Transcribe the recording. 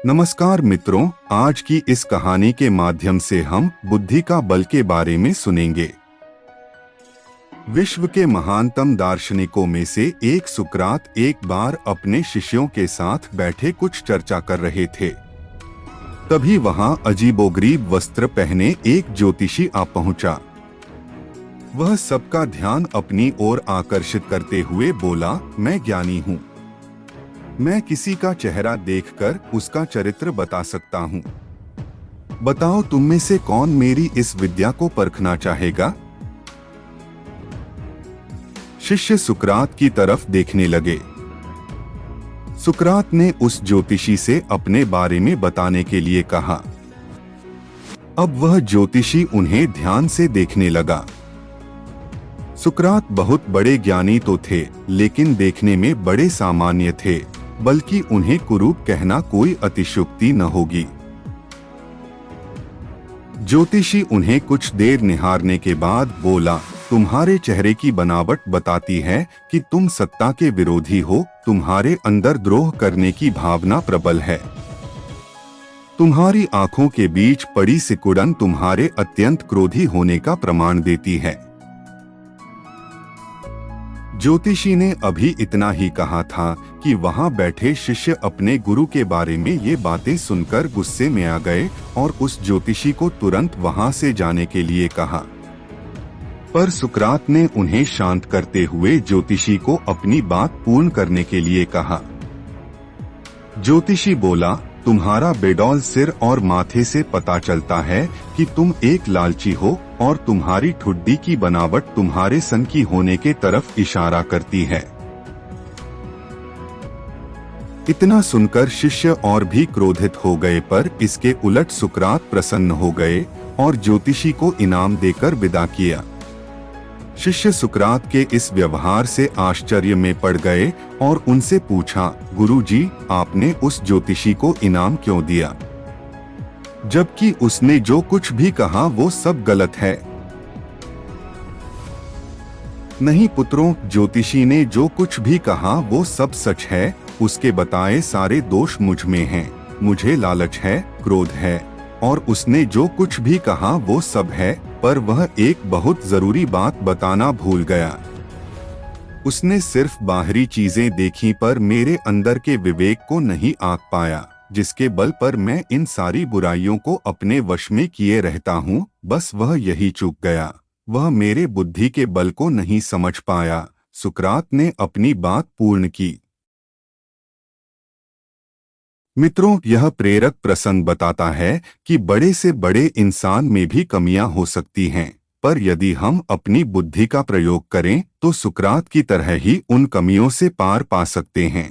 नमस्कार मित्रों, आज की इस कहानी के माध्यम से हम बुद्धि का बल के बारे में सुनेंगे। विश्व के महानतम दार्शनिकों में से एक सुकरात एक बार अपने शिष्यों के साथ बैठे कुछ चर्चा कर रहे थे। तभी वहां अजीबोगरीब वस्त्र पहने एक ज्योतिषी आ पहुंचा। वह सबका ध्यान अपनी ओर आकर्षित करते हुए बोला, मैं ज्ञानी हूँ। मैं किसी का चेहरा देखकर उसका चरित्र बता सकता हूँ। बताओ तुम में से कौन मेरी इस विद्या को परखना चाहेगा? शिष्य सुकरात की तरफ देखने लगे। सुकरात ने उस ज्योतिषी से अपने बारे में बताने के लिए कहा। अब वह ज्योतिषी उन्हें ध्यान से देखने लगा। सुकरात बहुत बड़े ज्ञानी तो थे, लेकिन देखने में बड़े सामान्य थे, बल्कि उन्हें कुरूप कहना कोई अतिशयोक्ति न होगी। ज्योतिषी उन्हें कुछ देर निहारने के बाद बोला, तुम्हारे चेहरे की बनावट बताती है कि तुम सत्ता के विरोधी हो। तुम्हारे अंदर द्रोह करने की भावना प्रबल है। तुम्हारी आंखों के बीच पड़ी सिकुड़न तुम्हारे अत्यंत क्रोधी होने का प्रमाण देती है। ज्योतिषी ने अभी इतना ही कहा था कि वहां बैठे शिष्य अपने गुरु के बारे में ये बातें सुनकर गुस्से में आ गए और उस ज्योतिषी को तुरंत वहां से जाने के लिए कहा। पर सुकरात ने उन्हें शांत करते हुए ज्योतिषी को अपनी बात पूर्ण करने के लिए कहा। ज्योतिषी बोला, तुम्हारा बेडौल सिर और माथे से पता चलता है कि तुम एक लालची हो और तुम्हारी ठुड्डी की बनावट तुम्हारे सन की होने के तरफ इशारा करती है। इतना सुनकर शिष्य और भी क्रोधित हो गए, पर इसके उलट सुकरात प्रसन्न हो गए और ज्योतिषी को इनाम देकर विदा किया। शिष्य सुकरात के इस व्यवहार से आश्चर्य में पड़ गए और उनसे पूछा, गुरुजी, आपने उस ज्योतिषी को इनाम क्यों दिया, जबकि उसने जो कुछ भी कहा वो सब गलत है? नहीं पुत्रों, ज्योतिषी ने जो कुछ भी कहा वो सब सच है। उसके बताए सारे दोष मुझ में हैं। मुझे लालच है, क्रोध है, और उसने जो कुछ भी कहा वो सब है, पर वह एक बहुत जरूरी बात बताना भूल गया। उसने सिर्फ बाहरी चीजें देखी पर मेरे अंदर के विवेक को नहीं आंक पाया, जिसके बल पर मैं इन सारी बुराइयों को अपने वश में किए रहता हूँ। बस वह यही चूक गया। वह मेरे बुद्धि के बल को नहीं समझ पाया। सुकरात ने अपनी बात पूर्ण की। मित्रों, यह प्रेरक प्रसंग बताता है कि बड़े से बड़े इंसान में भी कमियां हो सकती हैं, पर यदि हम अपनी बुद्धि का प्रयोग करें तो सुकरात की तरह ही उन कमियों से पार पा सकते हैं।